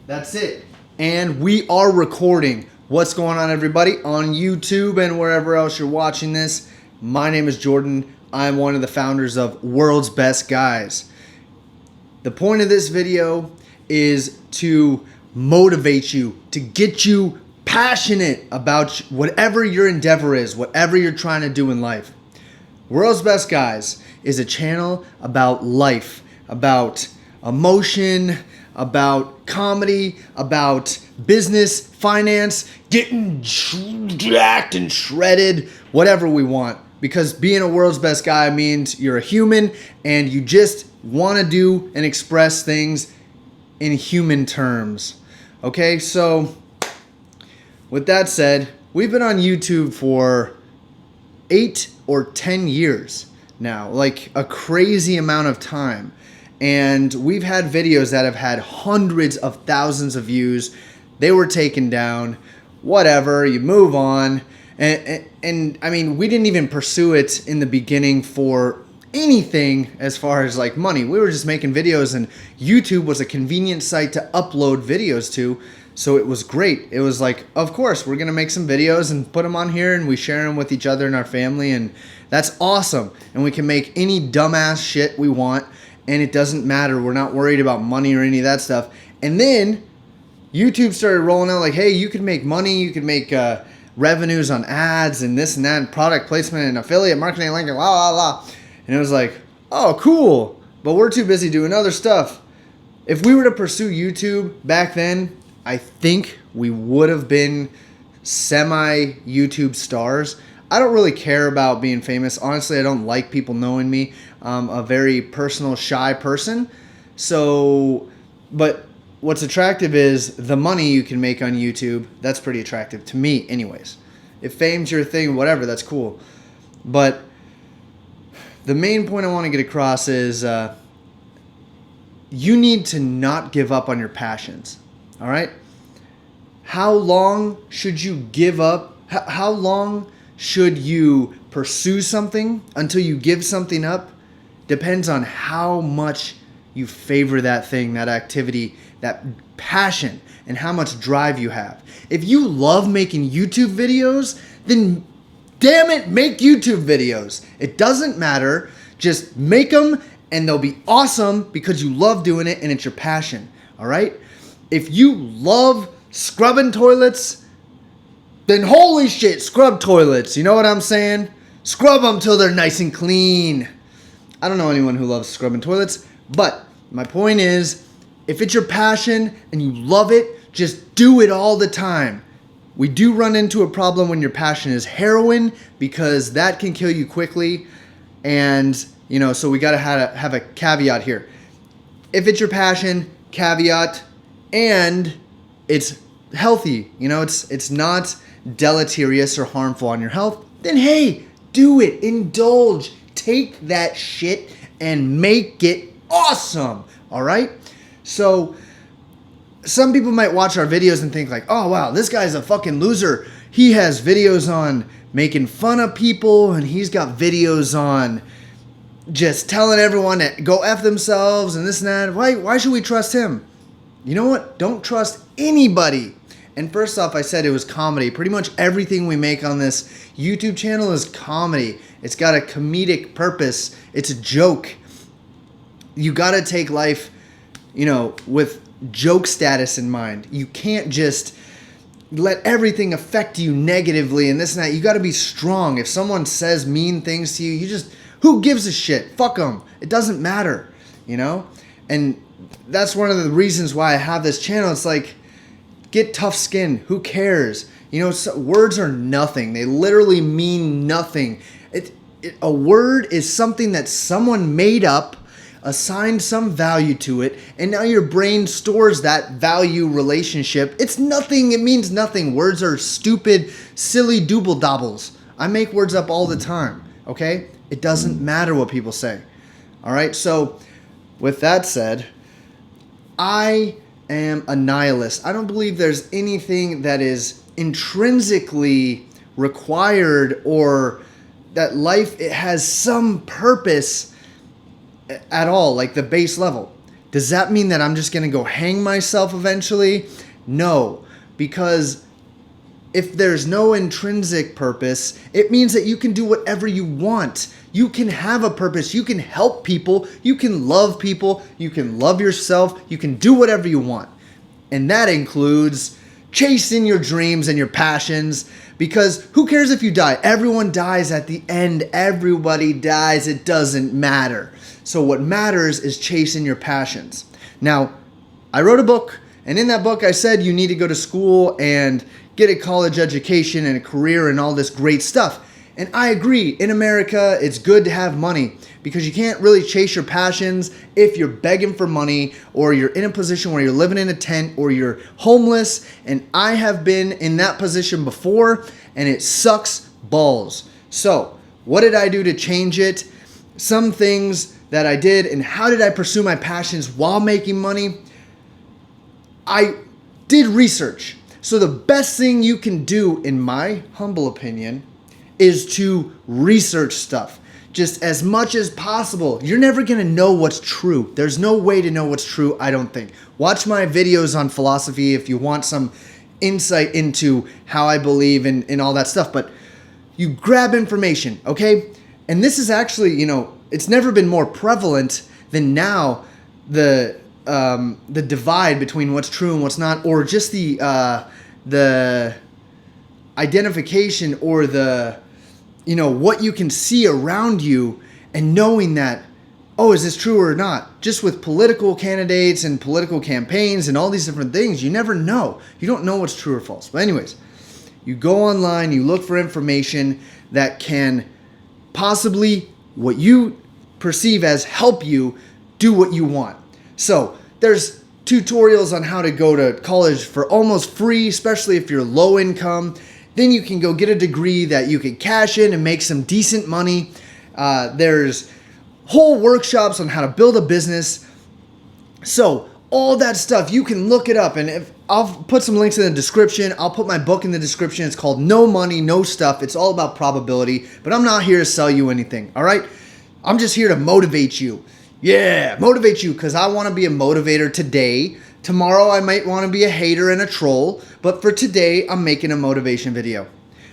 That's it. And we are recording. What's going on, everybody, on YouTube and wherever else you're watching this? My name is Jordan. I'm one of the founders of World's Best Guys. The point of this video is to motivate you, to get you passionate about whatever your endeavor is, whatever you're trying to do in life. World's Best Guys is a channel about life, about emotion, about comedy, about business, finance, getting jacked and shredded, whatever we want. Because being a world's best guy means you're a human and you just want to do and express things in human terms. Okay, so with that said, we've been on YouTube for 8 or 10 years now, like a crazy amount of time. And we've had videos that have had hundreds of thousands of views. They were taken down, whatever, you move on. And I mean, we didn't even pursue it in the beginning for anything as far as like money. We were just making videos, and YouTube was a convenient site to upload videos to. So it was great. It was like, of course, we're going to make some videos and put them on here, and we share them with each other and our family. And that's awesome. And we can make any dumbass shit we want. And it doesn't matter. We're not worried about money or any of that stuff. And then YouTube started rolling out like, hey, you can make money. You can make revenues on ads and this and that, and product placement and affiliate marketing, like la la la. And it was like, oh, cool. But we're too busy doing other stuff. If we were to pursue YouTube back then, I think we would have been semi-YouTube stars. I don't really care about being famous. Honestly, I don't like people knowing me. I'm a very personal, shy person. So, but what's attractive is the money you can make on YouTube. That's pretty attractive to me anyways. If fame's your thing, whatever, that's cool. But the main point I want to get across is you need to not give up on your passions. All right? How long should you give up? How long should you pursue something until you give something up? Depends on how much you favor that thing, that activity, that passion, and how much drive you have. If you love making YouTube videos, then damn it, make YouTube videos. It doesn't matter. Just make them, and they'll be awesome because you love doing it and it's your passion. All right? If you love scrubbing toilets, then holy shit, scrub toilets. You know what I'm saying? Scrub them till they're nice and clean. I don't know anyone who loves scrubbing toilets, but my point is, if it's your passion and you love it, just do it all the time. We do run into a problem when your passion is heroin, because that can kill you quickly. And, you know, so we got to have a caveat here. If it's your passion, caveat, and it's healthy, you know, it's not deleterious or harmful on your health, then hey, do it, indulge, take that shit and make it awesome. All right? So some people might watch our videos and think like, oh wow, this guy's a fucking loser. He has videos on making fun of people, and he's got videos on just telling everyone to go F themselves and this and that. Why should we trust him? You know what? Don't trust anybody. And first off, I said it was comedy. Pretty much everything we make on this YouTube channel is comedy. It's got a comedic purpose. It's a joke. You got to take life, you know, with joke status in mind. You can't just let everything affect you negatively and this and that. You got to be strong. If someone says mean things to you, you just, who gives a shit? Fuck them. It doesn't matter, you know? And that's one of the reasons why I have this channel. It's like, get tough skin. Who cares? You know, words are nothing. They literally mean nothing. A word is something that someone made up, assigned some value to it, and now your brain stores that value relationship. It's nothing. It means nothing. Words are stupid, silly dooble dobbles. I make words up all the time, okay? It doesn't matter what people say. All right? So with that said, I am a nihilist. I don't believe there's anything that is intrinsically required, or that life, it has some purpose at all, like the base level. Does that mean that I'm just going to go hang myself eventually? No, because if there's no intrinsic purpose, it means that you can do whatever you want. You can have a purpose. You can help people. You can love people. You can love yourself. You can do whatever you want. And that includes chasing your dreams and your passions, because who cares if you die? Everyone dies at the end. Everybody dies. It doesn't matter. So what matters is chasing your passions. Now, I wrote a book, and in that book I said you need to go to school and get a college education and a career and all this great stuff. And I agree, in America it's good to have money, because you can't really chase your passions if you're begging for money, or you're in a position where you're living in a tent, or you're homeless. And I have been in that position before, and it sucks balls. So what did I do to change it? Some things that I did, and how did I pursue my passions while making money? I did research. So the best thing you can do, in my humble opinion, is to research stuff just as much as possible. You're never going to know what's true. There's no way to know what's true, I don't think. Watch my videos on philosophy if you want some insight into how I believe in all that stuff. But you grab information, okay? And this is actually, it's never been more prevalent than now, the divide between what's true and what's not, or just the identification, or what you can see around you, and knowing that, oh, is this true or not? Just with political candidates and political campaigns and all these different things, you never know. You don't know what's true or false. But anyways, you go online, you look for information that can possibly, what you perceive as, help you do what you want. So there's tutorials on how to go to college for almost free, especially if you're low income. Then you can go get a degree that you can cash in and make some decent money. There's whole workshops on how to build a business. So all that stuff, you can look it up. And I'll put some links in the description. I'll put my book in the description. It's called No Money, No Stuff. It's all about probability. But I'm not here to sell you anything, all right? I'm just here to motivate you. Yeah, motivate you, because I want to be a motivator today. Tomorrow I might want to be a hater and a troll, but for today I'm making a motivation video.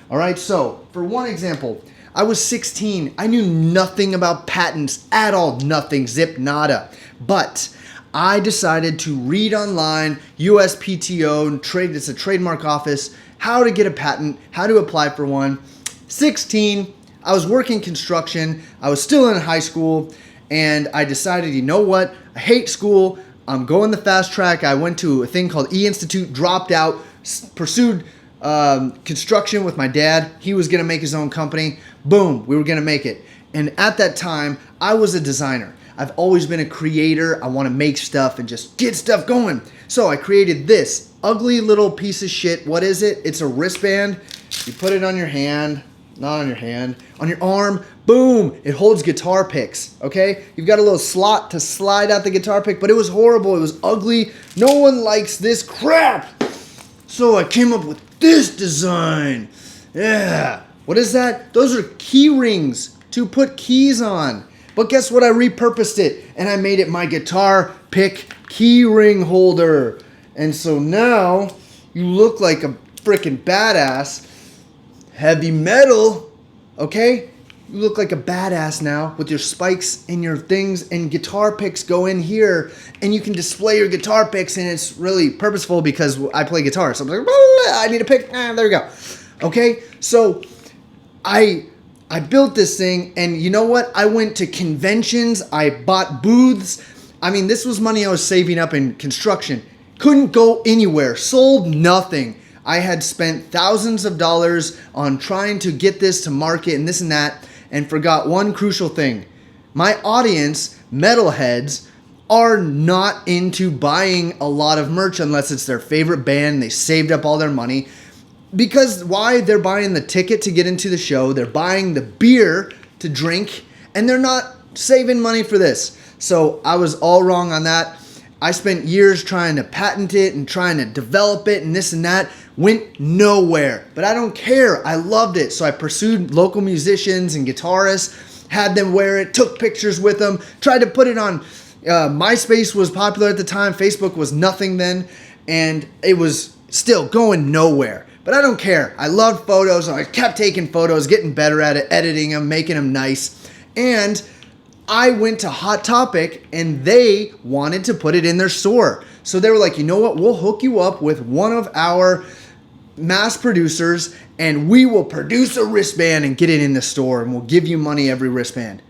All right, so for one example, I was 16. I knew nothing about patents at all, nothing, zip, nada. But I decided to read online, USPTO, it's a trademark office, how to get a patent, how to apply for one. 16, I was working construction. I was still in high school, and I decided, you know what? I hate school. I'm going the fast track. I went to a thing called E-Institute, dropped out, pursued construction with my dad. He was going to make his own company. Boom, we were going to make it. And at that time, I was a designer. I've always been a creator. I want to make stuff and just get stuff going. So I created this ugly little piece of shit. What is it? It's a wristband. You put it on your hand, not on your hand, on your arm. Boom, it holds guitar picks, okay? You've got a little slot to slide out the guitar pick, but it was horrible. It was ugly. No one likes this crap. So I came up with this design. Yeah. What is that? Those are key rings to put keys on. But guess what? I repurposed it, and I made it my guitar pick key ring holder. And so now you look like a freaking badass. Heavy metal, okay? You look like a badass now with your spikes and your things, and guitar picks go in here, and you can display your guitar picks, and it's really purposeful because I play guitar. So I'm like, I need a pick. There we go. Okay, so I built this thing, and you know what? I went to conventions. I bought booths. I mean, this was money I was saving up in construction. Couldn't go anywhere. Sold nothing. I had spent thousands of dollars on trying to get this to market and this and that, and forgot one crucial thing. My audience, metalheads, are not into buying a lot of merch unless it's their favorite band and they saved up all their money. Because why? They're buying the ticket to get into the show, they're buying the beer to drink, and they're not saving money for this. So I was all wrong on that. I spent years trying to patent it and trying to develop it and this and that. Went nowhere. But I don't care. I loved it. So I pursued local musicians and guitarists, had them wear it, took pictures with them, tried to put it on MySpace was popular at the time. Facebook was nothing then, and it was still going nowhere. But I don't care. I loved photos. I kept taking photos, getting better at it, editing them, making them nice. And I went to Hot Topic, and they wanted to put it in their store. So they were like, you know what? We'll hook you up with one of our mass producers, and we will produce a wristband and get it in the store, and we'll give you money every wristband.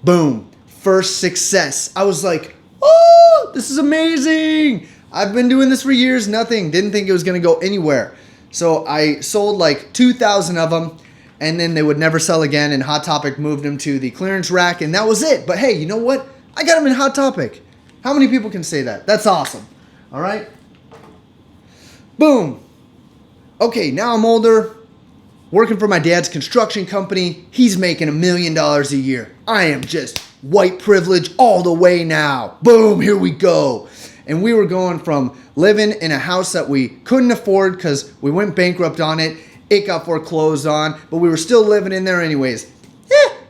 Boom. First success. I was like, oh, this is amazing. I've been doing this for years, nothing. Didn't think it was going to go anywhere. So I sold like 2,000 of them, and then they would never sell again, and Hot Topic moved them to the clearance rack, and that was it. But hey, you know what? I got them in Hot Topic. How many people can say that? That's awesome. All right? Boom. Okay, now I'm older, working for my dad's construction company. He's making $1 million a year. I am just white privilege all the way now. Boom, here we go. And we were going from living in a house that we couldn't afford because we went bankrupt on it. It got foreclosed on, but we were still living in there anyways.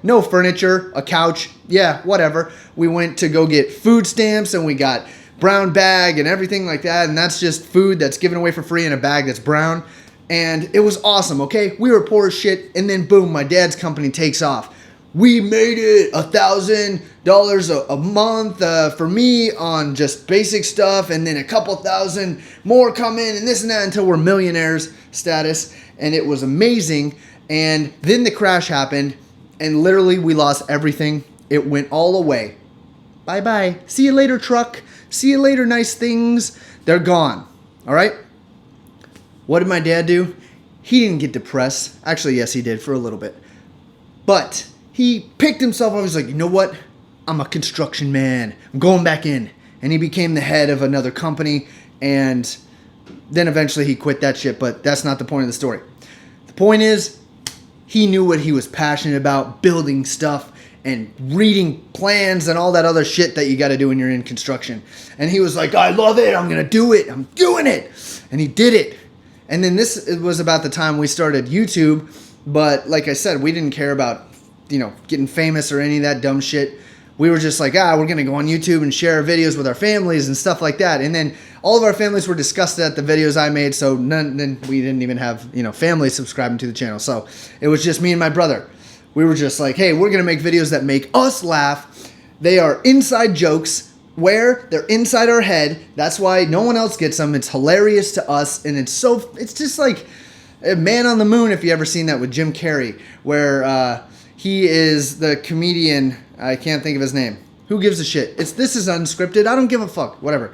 No furniture, a couch, yeah, whatever. We went to go get food stamps, and we got brown bag and everything like that. And that's just food that's given away for free in a bag that's brown. And it was awesome, okay? We were poor as shit, and then boom, my dad's company takes off. We made it $1,000 a month for me on just basic stuff, and then a couple thousand more come in, and this and that, until we're millionaires status, and it was amazing. And then the crash happened, and literally we lost everything. It went all away. Bye-bye. See you later, truck. See you later, nice things. They're gone, all right? What did my dad do? He didn't get depressed. Actually, yes, he did for a little bit. But he picked himself up. He's like, you know what? I'm a construction man. I'm going back in. And he became the head of another company. And then eventually he quit that shit. But that's not the point of the story. The point is, he knew what he was passionate about, building stuff and reading plans and all that other shit that you got to do when you're in construction. And he was like, I love it. I'm going to do it. I'm doing it. And he did it. And then this was about the time we started YouTube. But like I said, we didn't care about, getting famous or any of that dumb shit. We were just like, we're going to go on YouTube and share our videos with our families and stuff like that. And then all of our families were disgusted at the videos I made. So then we didn't even have, families subscribing to the channel. So it was just me and my brother. We were just like, hey, we're going to make videos that make us laugh. They are inside jokes. Where they're inside our head. That's why no one else gets them. It's hilarious to us, and it's just like Man on the Moon, if you ever seen that with Jim Carrey, where he is the comedian. I can't think of his name. Who gives a shit? This is unscripted. I don't give a fuck. Whatever.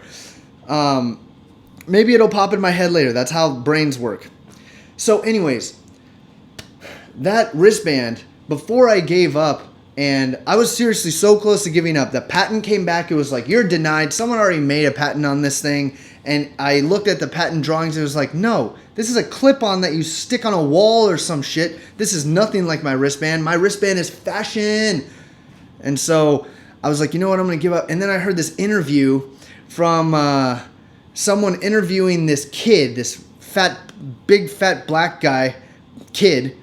Maybe it'll pop in my head later. That's how brains work. So anyways, that wristband, before I gave up, and I was seriously so close to giving up. The patent came back. It was like, you're denied. Someone already made a patent on this thing. And I looked at the patent drawings. And it was like, no, this is a clip-on that you stick on a wall or some shit. This is nothing like my wristband. My wristband is fashion. And so I was like, you know what? I'm going to give up. And then I heard this interview from someone interviewing this kid, this big fat black guy, kid,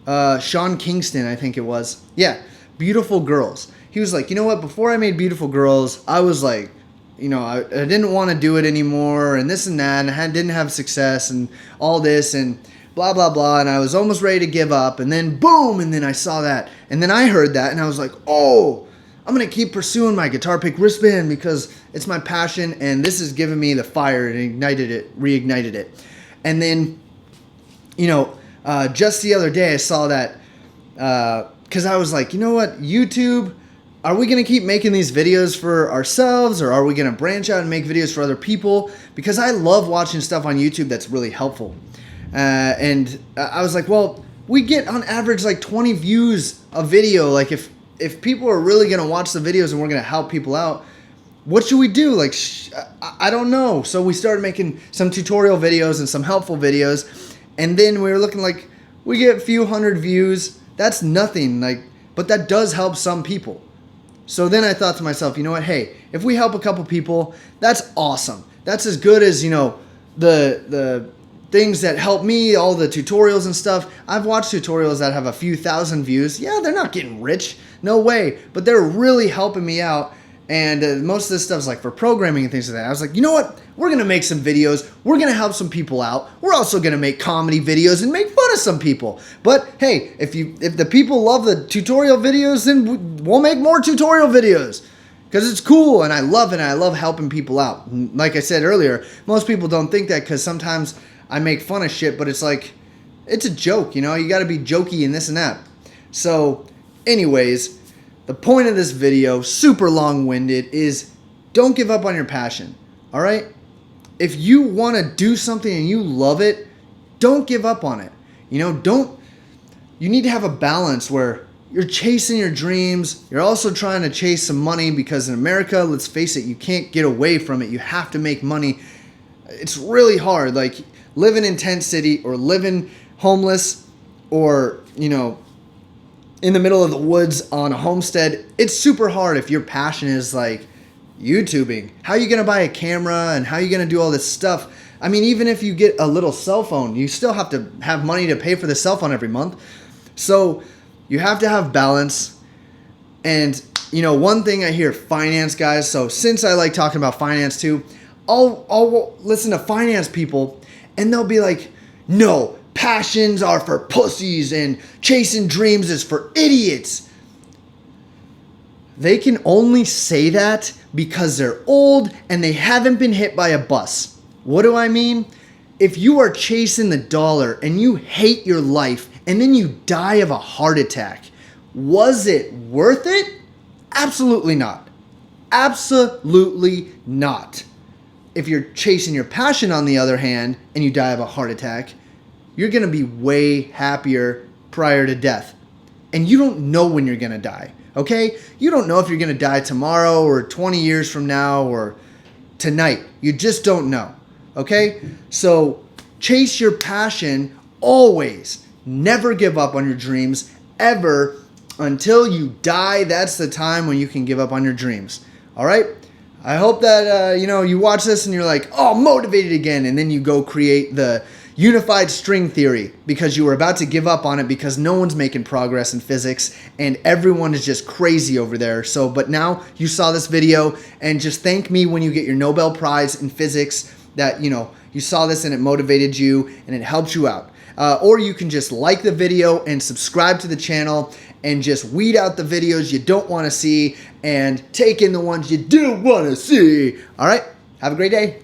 Sean Kingston, I think it was. Yeah. Beautiful Girls. He was like, you know what? Before I made Beautiful Girls, I was like, I didn't want to do it anymore, and this and that, and I didn't have success, and all this, and blah, blah, blah, and I was almost ready to give up, and then boom, and then I saw that, and then I heard that, and I was like, oh, I'm going to keep pursuing my guitar pick wristband because it's my passion, and this has given me the fire and reignited it. And then, just the other day I saw that, because I was like, you know what, YouTube, are we going to keep making these videos for ourselves, or are we going to branch out and make videos for other people? Because I love watching stuff on YouTube that's really helpful. And I was like, well, we get on average like 20 views a video. Like if people are really going to watch the videos and we're going to help people out, what should we do? Like, I don't know. So we started making some tutorial videos and some helpful videos. And then we were looking like we get a few hundred views. That's nothing, but that does help some people. So then I thought to myself, you know what? Hey, if we help a couple people, that's awesome. That's as good as, the things that help me, all the tutorials and stuff. I've watched tutorials that have a few thousand views. Yeah, they're not getting rich. No way. But they're really helping me out. And most of this stuff is like for programming and things like that. I was like, you know what? We're going to make some videos. We're going to help some people out. We're also going to make comedy videos and make fun of some people. But hey, if the people love the tutorial videos, then we'll make more tutorial videos. Because it's cool and I love it and I love helping people out. And like I said earlier, most people don't think that because sometimes I make fun of shit, but it's like, it's a joke, you know? You got to be jokey and this and that. So anyways, the point of this video, super long-winded, is don't give up on your passion, all right? If you want to do something and you love it, don't give up on it. You know, you need to have a balance where you're chasing your dreams. You're also trying to chase some money because in America, let's face it, you can't get away from it. You have to make money. It's really hard. Like living in tent city or living homeless or, you know, in the middle of the woods on a homestead, it's super hard if your passion is like YouTubing. How are you going to buy a camera and how are you going to do all this stuff? I mean, even if you get a little cell phone, you still have to have money to pay for the cell phone every month. So you have to have balance. And, you know, one thing I hear finance guys, so since I like talking about finance too, I'll listen to finance people and they'll be like, no, passions are for pussies and chasing dreams is for idiots. They can only say that because they're old and they haven't been hit by a bus. What do I mean? If you are chasing the dollar and you hate your life and then you die of a heart attack, was it worth it? Absolutely not. Absolutely not. If you're chasing your passion, on the other hand, and you die of a heart attack, you're going to be way happier prior to death. And you don't know when you're going to die, okay? You don't know if you're going to die tomorrow or 20 years from now or tonight. You just don't know, okay? So chase your passion always. Never give up on your dreams ever until you die. That's the time when you can give up on your dreams, all right? I hope that, you watch this and you're like, oh, motivated again. And then you go create the unified string theory because you were about to give up on it because no one's making progress in physics and everyone is just crazy over there. So, but now you saw this video and just thank me when you get your Nobel Prize in physics that, you saw this and it motivated you and it helped you out. Or you can just like the video and subscribe to the channel and just weed out the videos you don't want to see and take in the ones you do want to see. All right. Have a great day.